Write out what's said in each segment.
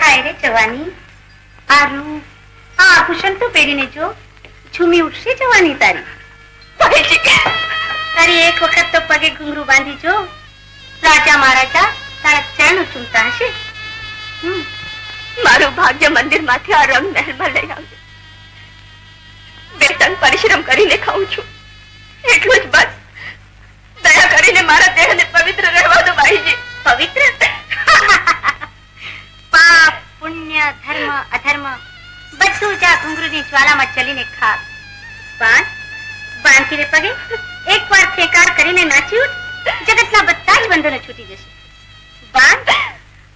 હાય રે જવાની, આ રૂપ, આ આભૂષણ તો પહેરીને જો, ઝૂમી ઉઠશે જવાની તારી. તારી એક વખત તો પગે ઘૂંઘરું બાંધી જો, રાજા મહારાજા તારા ચરણ ચૂમતા હશે. મારું ભાગ્ય મંદિર માંથી આ રંગ મહેલમાં લઈ આવજો. બે ટન પરિશ્રમ કરીને ખાઉં છું, એટલું જ બસ. દયા કરીને મારા દેહને પવિત્ર રહેવા દો બાઈજી. પવિત્ર? પાપ પુણ્ય ધર્મ અધર્મ બધું જ આ ઘૂંઘરૂની જ્વાલામાં ચલીને ખાક. બાંધી રે પગે, એકવાર ફેંકાર કરીને નાચી ઉઠ, જગતના બધા જ બંધનો છૂટી જશે. બાંધ,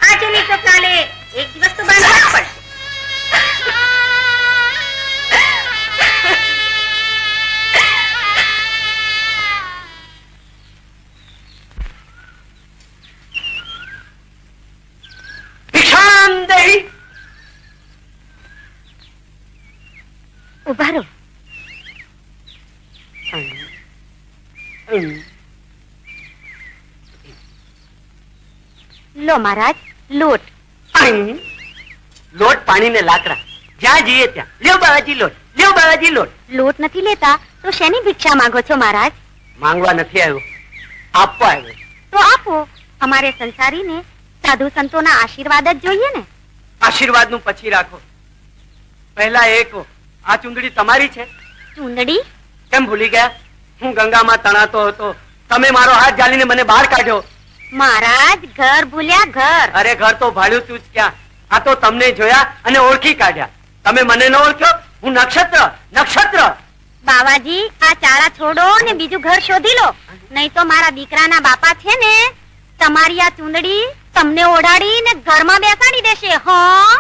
આજે નહીં તો કાલે એક દિવસ તો બાંધવા જ પડશે. ઉભા રહો. લો મહારાજ, લોટ. લોટ, પાણી ને લાકડા, જ્યાં જઈએ ત્યાં. લ્યો બાવાજી લોટ, લ્યો બાવાજી લોટ. લોટ નથી લેતા તો શેની ભિક્ષા માંગો છો મહારાજ? માંગવા નથી આવ્યો, આપવા આવ્યો. તો આપો. અમારે સંસારીને સાધુ સંતોના આશીર્વાદ જ જોઈએ ને. આશીર્વાદ નું પછી રાખો, પહેલા એ કહો, આ ચુંદડી તમારી છે? ચુંદડી? કેમ ભૂલી ગયા? હું ગંગામાં તણાતો હતો, તમે મારો હાથ જાલીને મને બહાર કાઢ્યો. મહારાજ, ઘર ભૂલ્યા ઘર. અરે ઘર તો ભાડ્યું તું જ ક્યાં, આ તો તમને જોયા અને ઓળખી કાઢ્યા. તમે મને ન ઓળખ્યો? હું નક્ષત્ર, નક્ષત્ર. બાવાજી, આ ચારા છોડો ને બીજું ઘર શોધી લો, નહીં તો મારા દીકરાના બાપા છે ને તમારી આ ચુંદડી તમને ઓઢાડી ને ઘરમાં બેસાડી દેશે. હા,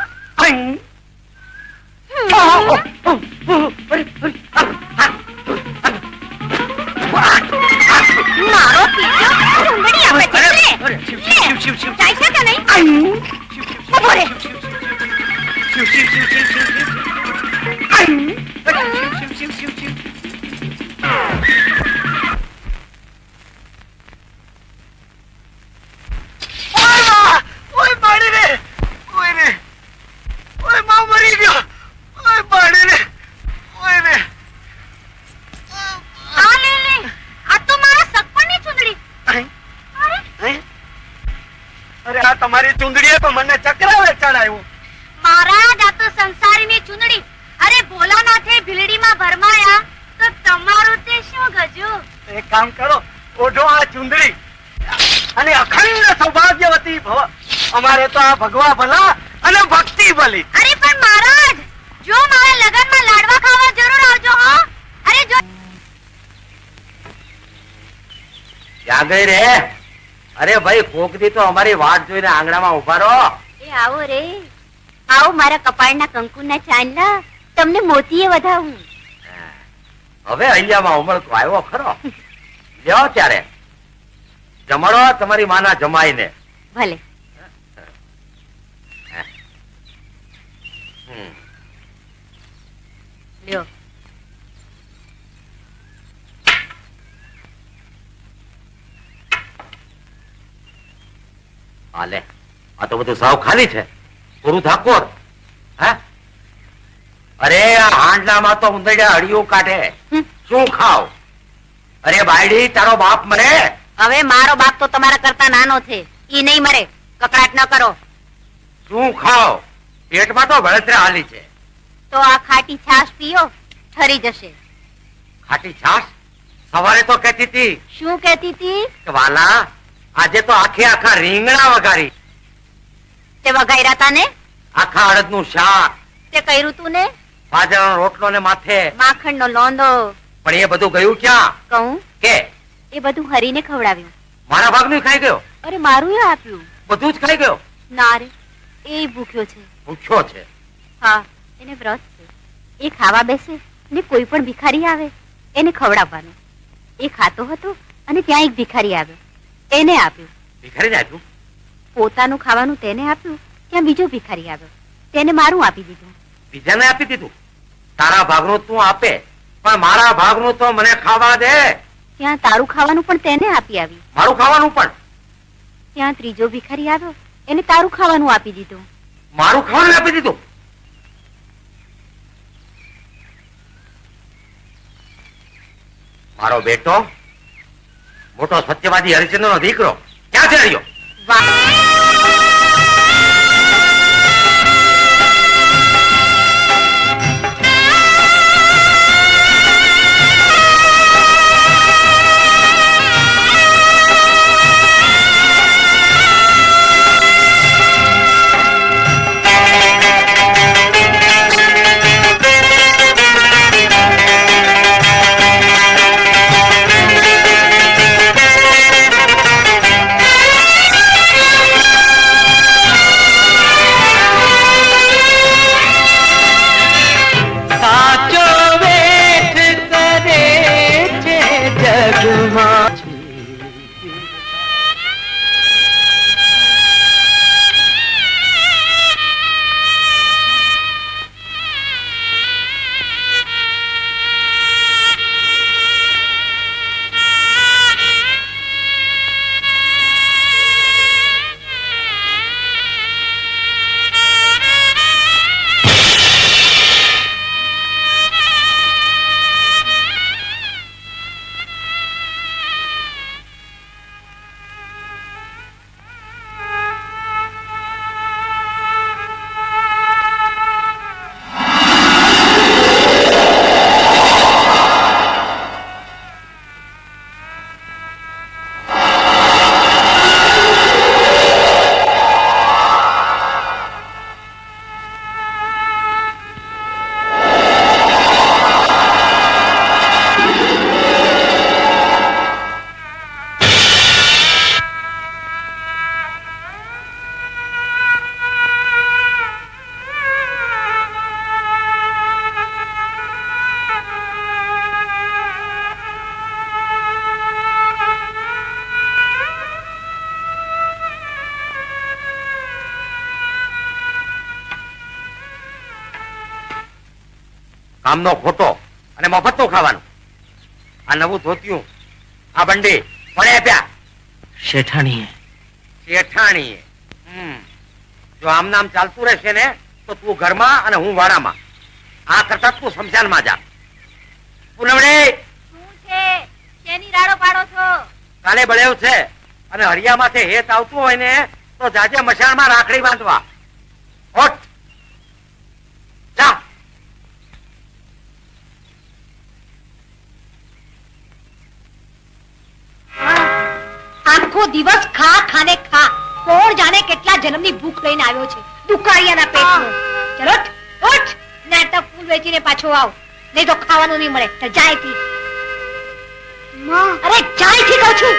મારો પીછો ચુંદડી આપે છે. જાય છે કે નહીં? ઉભો રે. તમારી ચુંદડીએ તો મને ચક્રાવે ચડાવ્યું. મહારાજ, આ તો સંસારીની ચુંદડી. અરે ભોલાનાથે ભીલડીમાં ભરમાયા તો તમારું તે શું ગજુ? એક કામ કરો, ઓઢો આ ચુંદડી અને અખંડ સૌભાગ્યવતી ભવ. અમારે તો આ ભગવા ભલા અને ભક્તિ ભલી. અરે પણ મહારાજ, જો મારા લગનમાં લાડવા ખાવા જરૂર આવજો. હો, અરે જો જાગે રે. અરે ભાઈ, કોકદી તો અમારી વાટ જોઈને આંગણામાં ઉભા રહો. એ આવો રે, આવો મારા કપાળના કંકુના ચાંદલા, તમને મોતીએ વધાવું. હવે અહિયામાં ઉમળકો આવ્યો ખરો. લ્યો ત્યારે જમાડો તમારી માના જમાઈને. ભલે. લ્યો. હાલે, આ તો બધું સાવ ખાલી છે, પૂરું ધાકોર. હે, અરે આ હાંડલામાં તો ઉંદરડા હળિયું કાઢે. શું ખાવ? અરે બાયડી, તારો બાપ મરે? હવે મારો બાપ તો તમારા કરતા નાનો છે, ઈ નહીં મરે. કકડાટ ન કરો. શું ખાવ? પેટમાં તો બળતરા હાલી છે. તો આ ખાટી છાશ પીઓ, ઠરી જશે. ખાટી છાશ? સવારે તો કહેતી હતી. શું કહેતી હતી? વાલા, આજે તો આખે આખા રીંગણા વઘારી. તે વઘાર્યા તા ને? આખા અડદનું શાક. તે કર્યું તું ને? બાજરાનો રોટલો ને માથે માખણનો લોંદો. પણ એ બધું ગયું ક્યાં? કહું કે એ બધું હરીને ખવડાવ્યું. મારા ભાગનું ખાઈ ગયો? અરે મારું એ આપ્યું. બધું જ ખાઈ ગયો? ના રે, એ ભૂખ્યો છે. ભૂખ્યો છે? હા, એને વ્રત છે. એ ખાવા બેસે ને કોઈ પણ ભિખારી આવે એને ખવડાવવાનું. એ ખાતો હતો અને ત્યાં એક ભિખારી આવ્યો, એને આપ્યું. ભિખારીને આપ્યું? પોતાનું ખાવાનું તેને આપ્યું, ત્યાં બીજો ભિખારી આવ્યો, તેને મારું આપી દીધું. બીજાને આપી દીધું? તારા ભાગનું તું આપે, પણ મારા ભાગનું તો મને ખાવા દે. ત્યાં તારું ખાવાનું પણ તેને આપી આવી. મારું ખાવાનું પણ? ત્યાં ત્રીજો ભિખારી આવ્યો, એને તારું ખાવાનું આપી દીધું. મારું ખાવાનું આપી દીધું. મારો બેટો મોટો સત્યવાદી હરિચંદ્ર નો દીકરો ક્યાં છે રહ્યો? કામનો ખોટો અને મફતનું ખાવાનું. આ નવું ધોતિયું, આ બંડી કોણે આપ્યા? શેઠાણીએ. શેઠાણીએ. જો આમ નામ ચાલતું રહેશે ને તો તું ઘરમાં અને હું વાડામાં. આ કરતા તું શમશાનમાં જા. પૂનમડી, શું છે? શેની રાડો પાડો છો? કાલે બળેવ છે અને હરિયા માથે હેત આવતું હોય ને તો જાજે મશાણમાં રાખડી બાંધવા. હોઠ જા. આખો દિવસ ખા ખાને ખા. કોણ જાણે કેટલા જન્મની ભૂખ લઈને આવ્યો છે દુકાળિયાના પેટનો. ચલો ઉઠ, નાટક ફૂલ વેચીને પાછો આવ, નહીં તો ખાવાનું નહીં મળે. ચાલ જાય થી. અરે જાય થી કહું છું.